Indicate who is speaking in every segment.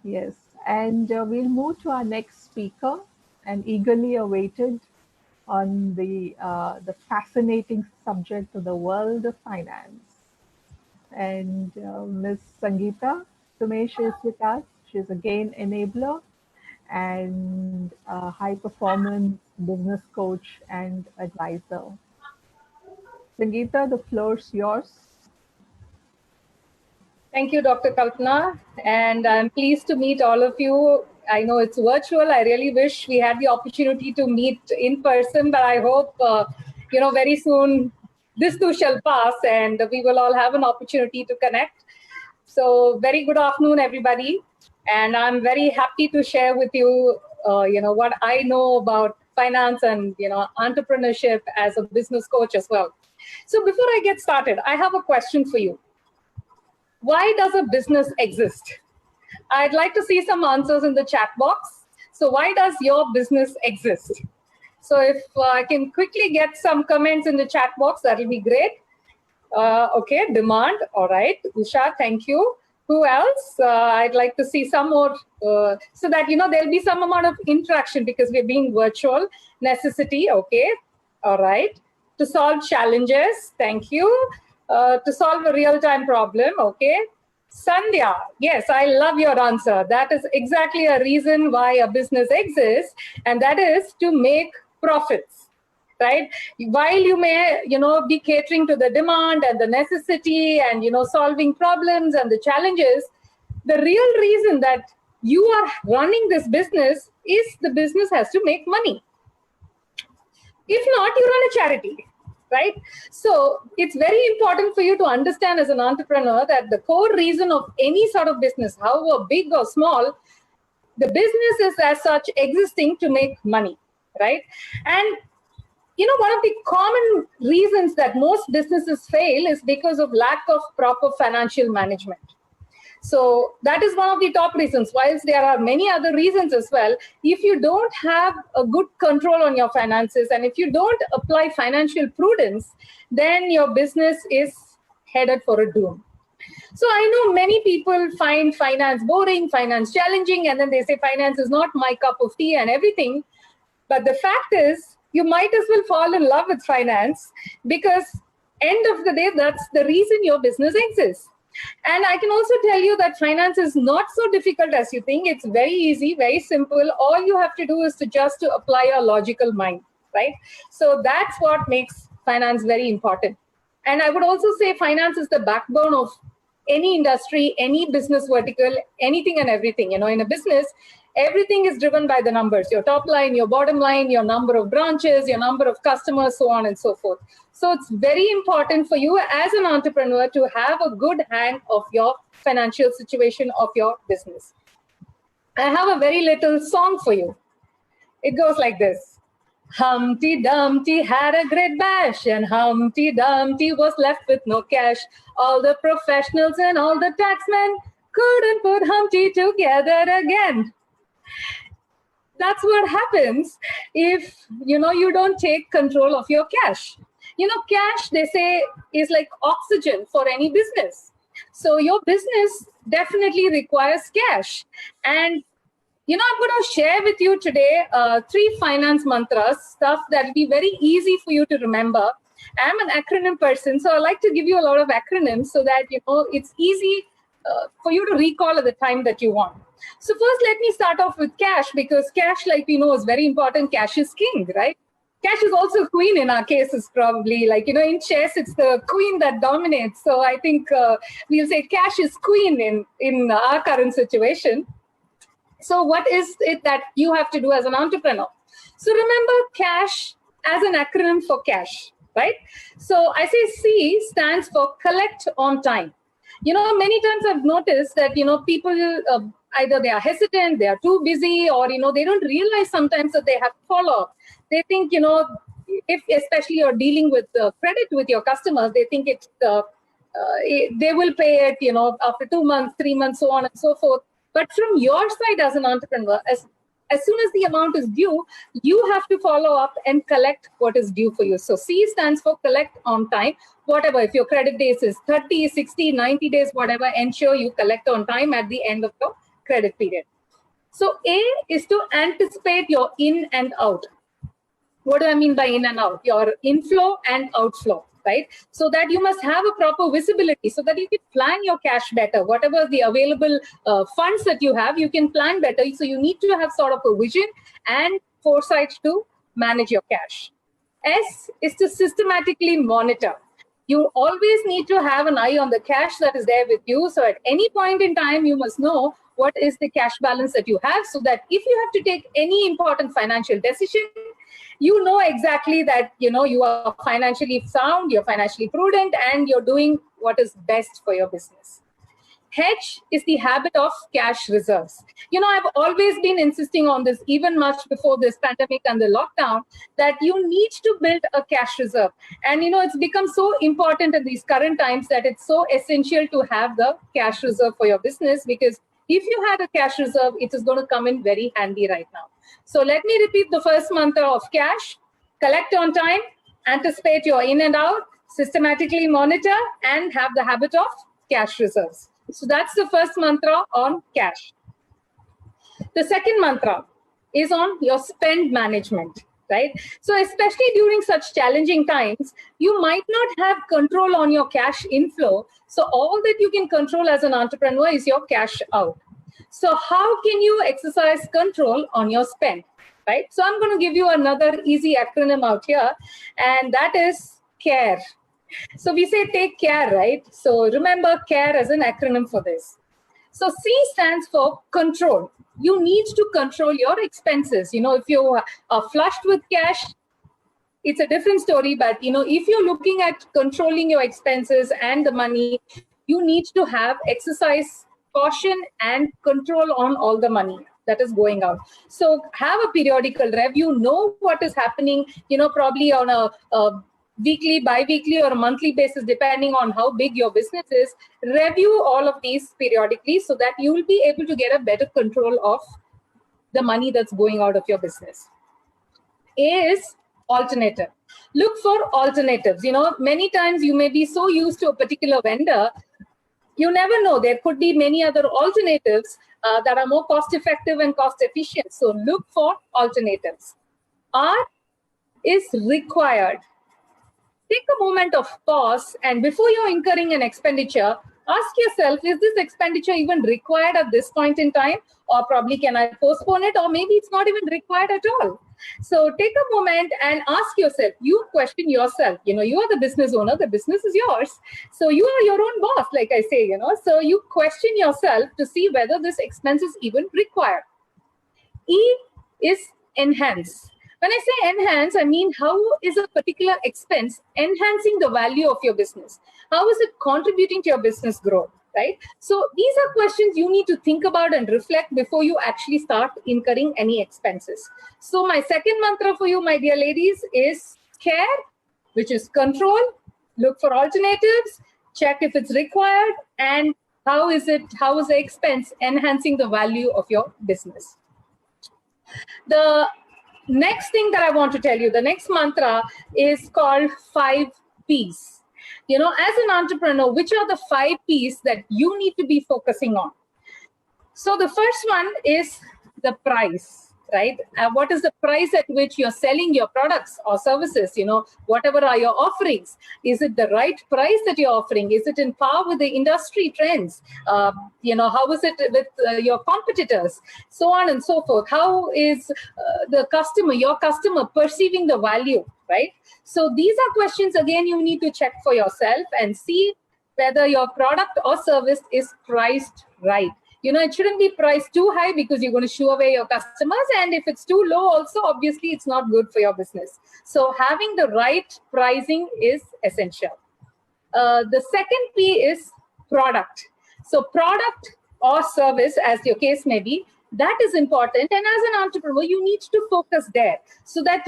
Speaker 1: yes, and we'll move to our next speaker, and eagerly awaited on the fascinating subject of the world of finance. And Ms. Sangeeta Sumesh is with us. She's a GAIN enabler and a high performance business coach and advisor. Sangeeta, the floor's yours.
Speaker 2: Thank you, Dr. Kalpana, and I'm pleased to meet all of you. I know it's virtual. I really wish we had the opportunity to meet in person, but I hope, very soon this too shall pass and we will all have an opportunity to connect. So very good afternoon, everybody. And I'm very happy to share with you, what I know about finance and, entrepreneurship as a business coach as well. So before I get started, I have a question for you. Why does a business exist? I'd like to see some answers in the chat box. So why does your business exist? So if I can quickly get some comments in the chat box, that'll be great. Okay, demand. All right. Usha, thank you. Who else? I'd like to see some more so that, there'll be some amount of interaction because we're being virtual. Necessity. Okay. All right. To solve challenges. Thank you. To solve a real-time problem. Okay. Sandhya, yes, I love your answer. That is exactly a reason why a business exists, and that is to make profits, right? While you may, be catering to the demand and the necessity and, solving problems and the challenges, the real reason that you are running this business is the business has to make money. If not, you run a charity. Right? So it's very important for you to understand as an entrepreneur that the core reason of any sort of business, however big or small, the business is as such existing to make money, right? And one of the common reasons that most businesses fail is because of lack of proper financial management. So that is one of the top reasons. Whilst there are many other reasons as well, if you don't have a good control on your finances and if you don't apply financial prudence, then your business is headed for a doom. So I know many people find finance boring, finance challenging, and then they say finance is not my cup of tea and everything. But the fact is, you might as well fall in love with finance because end of the day, that's the reason your business exists. And I can also tell you that finance is not so difficult as you think. It's very easy, very simple. All you have to do is to apply your logical mind, right? So that's what makes finance very important. And I would also say finance is the backbone of any industry, any business vertical, anything and everything. In a business, everything is driven by the numbers, your top line, your bottom line, your number of branches, your number of customers, so on and so forth. So it's very important for you as an entrepreneur to have a good hang of your financial situation of your business. I have a very little song for you. It goes like this. Humpty Dumpty had a great bash, and Humpty Dumpty was left with no cash. All the professionals and all the taxmen couldn't put Humpty together again. That's what happens if, you don't take control of your cash. Cash, they say, is like oxygen for any business. So your business definitely requires cash. And, I'm going to share with you today 3 finance mantras, stuff that will be very easy for you to remember. I'm an acronym person, so I like to give you a lot of acronyms so that, it's easy for you to recall at the time that you want. So first, let me start off with cash, because cash, like we know, is very important. Cash is king, right? Cash is also queen in our cases, probably. Like, in chess, it's the queen that dominates. So I think we'll say cash is queen in our current situation. So what is it that you have to do as an entrepreneur? So remember cash as an acronym for cash, right? So I say C stands for collect on time. Many times I've noticed that, people either they are hesitant, they are too busy, or, they don't realize sometimes that they have to follow up. They think, if especially you're dealing with credit with your customers, they think they will pay it, after 2 months, 3 months, so on and so forth. But from your side as an entrepreneur, as as soon as the amount is due, you have to follow up and collect what is due for you. So C stands for collect on time. Whatever, if your credit days is 30, 60, 90 days, whatever, ensure you collect on time at the end of your credit period. So A is to anticipate your in and out. What do I mean by in and out? Your inflow and outflow, right? So that you must have a proper visibility so that you can plan your cash better. Whatever the available funds that you have, you can plan better. So you need to have sort of a vision and foresight to manage your cash. S is to systematically monitor. You always need to have an eye on the cash that is there with you. So at any point in time, you must know what is the cash balance that you have, so that if you have to take any important financial decision, you know exactly that, you are financially sound, you're financially prudent, and you're doing what is best for your business. H is the habit of cash reserves. I've always been insisting on this, even much before this pandemic and the lockdown, that you need to build a cash reserve. And, it's become so important in these current times that it's so essential to have the cash reserve for your business, because if you had a cash reserve, it is going to come in very handy right now. So let me repeat the first mantra of cash: collect on time, anticipate your in and out, systematically monitor, and have the habit of cash reserves. So that's the first mantra on cash. The second mantra is on your spend management, right? So especially during such challenging times, you might not have control on your cash inflow. So all that you can control as an entrepreneur is your cash out. So how can you exercise control on your spend, right? So I'm going to give you another easy acronym out here, and that is CARE. So we say take care, right? So remember CARE as an acronym for this. So C stands for control. You need to control your expenses. If you are flushed with cash, it's a different story. But, if you're looking at controlling your expenses and the money, you need to have exercise caution and control on all the money that is going out. So have a periodical review, know what is happening, probably on a weekly, bi-weekly, or a monthly basis, depending on how big your business is. Review all of these periodically so that you will be able to get a better control of the money that's going out of your business. A is alternative. Look for alternatives. Many times you may be so used to a particular vendor, you never know. There could be many other alternatives that are more cost effective and cost efficient. So look for alternatives. R is required. Take a moment of pause, and before you're incurring an expenditure, ask yourself, is this expenditure even required at this point in time? Or probably can I postpone it? Or maybe it's not even required at all. So take a moment and ask yourself, you question yourself. You are the business owner, the business is yours. So you are your own boss, like I say, So you question yourself to see whether this expense is even required. E is enhance. When I say enhance, I mean how is a particular expense enhancing the value of your business? How is it contributing to your business growth, right? So these are questions you need to think about and reflect before you actually start incurring any expenses. So my second mantra for you, my dear ladies, is care, which is control. Look for alternatives, check if it's required, and how is the expense enhancing the value of your business. The next thing that I want to tell you, the next mantra is called 5 Ps. As an entrepreneur, which are the 5 Ps that you need to be focusing on? So the first one is the price, right? What is the price at which you're selling your products or services? Whatever are your offerings? Is it the right price that you're offering? Is it in par with the industry trends? How is it with your competitors? So on and so forth. How is your customer perceiving the value, right? So these are questions, again, you need to check for yourself and see whether your product or service is priced right. It shouldn't be priced too high because you're going to shoo away your customers. And if it's too low also, obviously, it's not good for your business. So having the right pricing is essential. The second P is product. So product or service, as your case may be, that is important. And as an entrepreneur, you need to focus there so that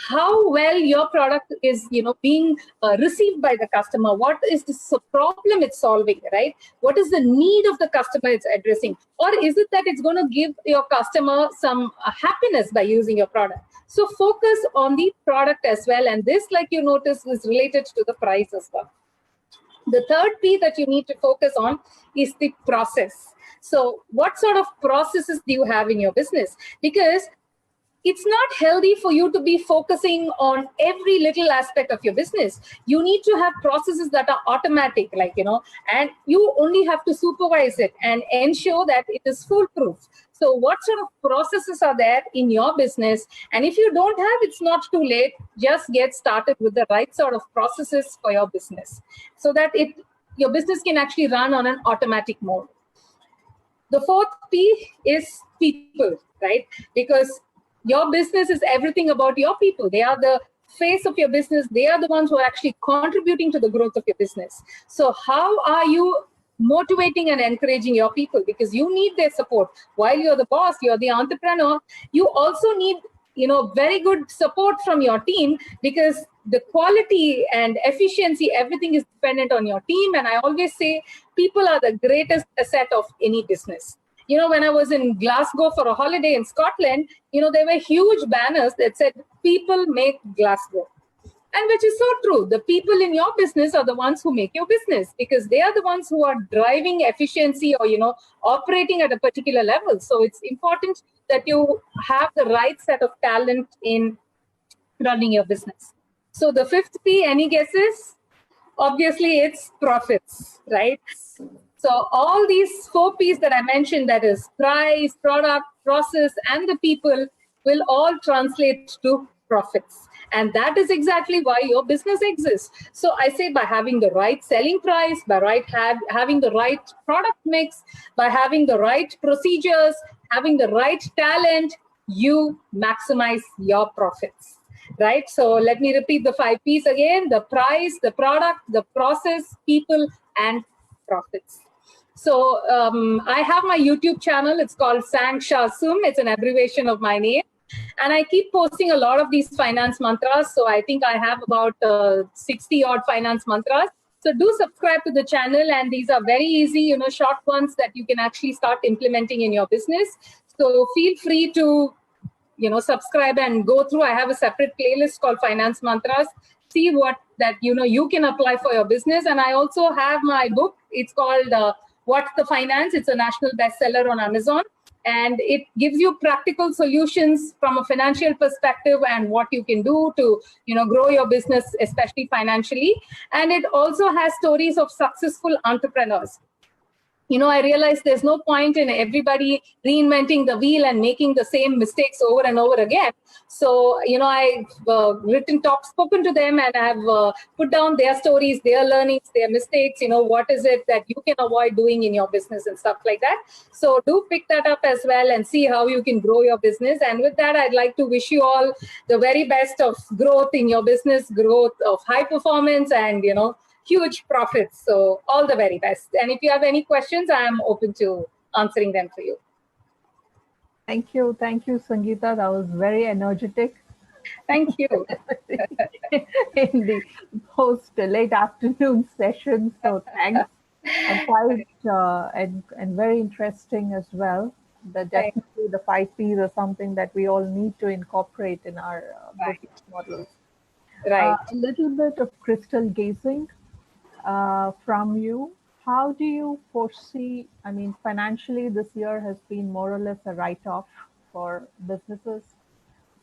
Speaker 2: how well your product is, being received by the customer. What is the problem it's solving, right? What is the need of the customer it's addressing? Or is it that it's going to give your customer some happiness by using your product? So focus on the product as well. And this, like you notice, is related to the price as well. The third P that you need to focus on is the process. So what sort of processes do you have in your business? Because it's not healthy for you to be focusing on every little aspect of your business. You need to have processes that are automatic, and you only have to supervise it and ensure that it is foolproof. So what sort of processes are there in your business? And if you don't have, it's not too late. Just get started with the right sort of processes for your business so that your business can actually run on an automatic mode. The fourth P is people, right? Because your business is everything about your people. They are the face of your business. They are the ones who are actually contributing to the growth of your business. So how are you motivating and encouraging your people? Because you need their support. While you're the boss, you're the entrepreneur, you also need very good support from your team, because the quality and efficiency, everything is dependent on your team. And I always say people are the greatest asset of any business. When I was in Glasgow for a holiday in Scotland, there were huge banners that said, people make Glasgow. And which is so true. The people in your business are the ones who make your business, because they are the ones who are driving efficiency or, operating at a particular level. So it's important that you have the right set of talent in running your business. So the fifth P, any guesses? Obviously, it's profits, right? So all these 4 Ps that I mentioned, that is price, product, process, and the people, will all translate to profits. And that is exactly why your business exists. So I say, by having the right selling price, by having the right product mix, by having the right procedures, having the right talent, you maximize your profits. Right? So let me repeat the 5 Ps again: the price, the product, the process, people, and profits. So I have my YouTube channel. It's called Sang Sha Sum. It's an abbreviation of my name. And I keep posting a lot of these finance mantras. So I think I have about 60 odd finance mantras. So do subscribe to the channel. And these are very easy, short ones that you can actually start implementing in your business. So feel free to subscribe and go through. I have a separate playlist called Finance Mantras. See what that, you can apply for your business. And I also have my book. It's called What's the Finance? It's a national bestseller on Amazon. And it gives you practical solutions from a financial perspective and what you can do to, grow your business, especially financially. And it also has stories of successful entrepreneurs. I realized there's no point in everybody reinventing the wheel and making the same mistakes over and over again. So, I've spoken to them, and I've put down their stories, their learnings, their mistakes, what is it that you can avoid doing in your business and stuff like that. So do pick that up as well and see how you can grow your business. And with that, I'd like to wish you all the very best of growth in your business, growth of high performance, and, huge profits. So all the very best. And if you have any questions, I am open to answering them for you.
Speaker 1: Thank you. Thank you, Sangeeta. That was very energetic.
Speaker 2: Thank you.
Speaker 1: In the post late afternoon session. So thanks. And quite and very interesting as well. Definitely the 5 Ps are something that we all need to incorporate in our business models.
Speaker 2: Right.
Speaker 1: A little bit of crystal gazing from you. How do you foresee, financially this year has been more or less a write-off for businesses.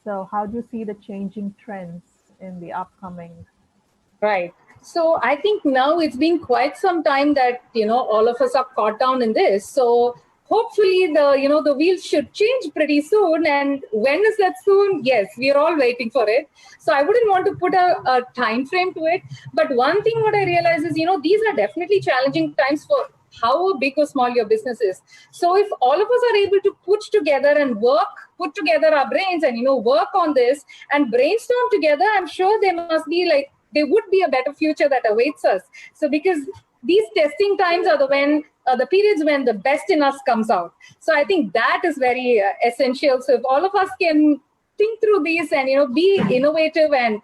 Speaker 1: So how do you see the changing trends in the upcoming?
Speaker 2: Right. So I think now it's been quite some time that, all of us are caught down in this. So hopefully the wheels should change pretty soon. And when is that soon? Yes, we are all waiting for it. So I wouldn't want to put a time frame to it. But one thing what I realize is, these are definitely challenging times for how big or small your business is. So if all of us are able to put together our brains and, work on this and brainstorm together, I'm sure there would be a better future that awaits us. So because these testing times are the periods when the best in us comes out. So I think that is very essential. So if all of us can think through these and, be innovative and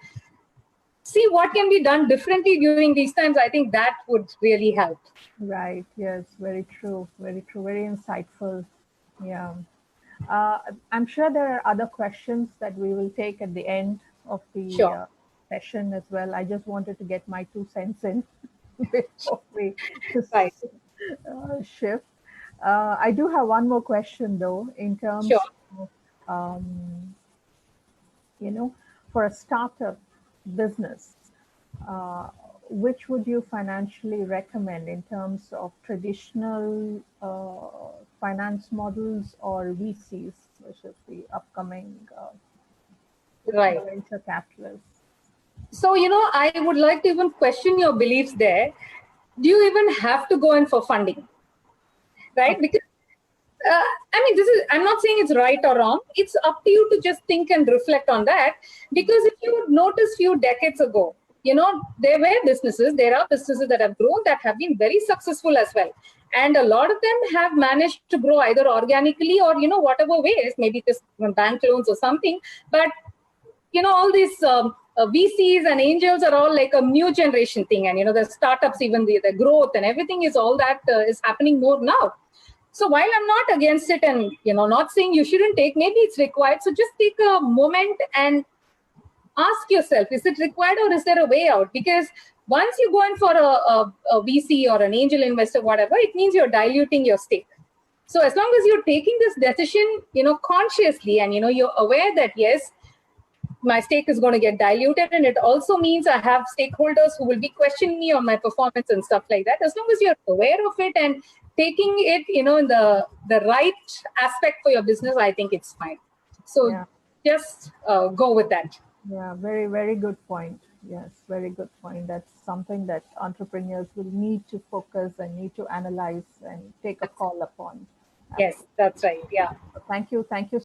Speaker 2: see what can be done differently during these times, I think that would really help.
Speaker 1: Right. Yes. Very true. Very true. Very insightful. Yeah. I'm sure there are other questions that we will take at the end of the
Speaker 2: Sure.
Speaker 1: session as well. I just wanted to get my 2 cents in before we just
Speaker 2: Right.
Speaker 1: shift. I do have one more question though, in terms
Speaker 2: Sure.
Speaker 1: of, um, for a startup business, uh, which would you financially recommend in terms of traditional finance models or VCs, which is the upcoming
Speaker 2: Right.
Speaker 1: venture capitalists?
Speaker 2: So, I would like to even question your beliefs there. Do you even have to go in for funding? Right?
Speaker 1: Okay.
Speaker 2: Because I'm not saying it's right or wrong. It's up to you to just think and reflect on that. Because if you would notice few decades ago, there are businesses that have grown that have been very successful as well. And a lot of them have managed to grow either organically or, whatever ways, maybe just bank loans or something. But, all these VCs and angels are all like a new generation thing. And, the startups, even the growth and everything is all that is happening more now. So while I'm not against it and, not saying you shouldn't take, maybe it's required. So just take a moment and ask yourself, is it required or is there a way out? Because once you go in for a VC or an angel investor, whatever, it means you're diluting your stake. So as long as you're taking this decision, consciously and, you're aware that, yes, my stake is going to get diluted. And it also means I have stakeholders who will be questioning me on my performance and stuff like that. As long as you're aware of it and taking it, in the right aspect for your business, I think it's fine. So
Speaker 1: Yeah.
Speaker 2: just go with that.
Speaker 1: Yeah, very, very good point. Yes, very good point. That's something that entrepreneurs will need to focus and need to analyze and take a call upon.
Speaker 2: Yes, that's right. Yeah.
Speaker 1: Thank you. Thank you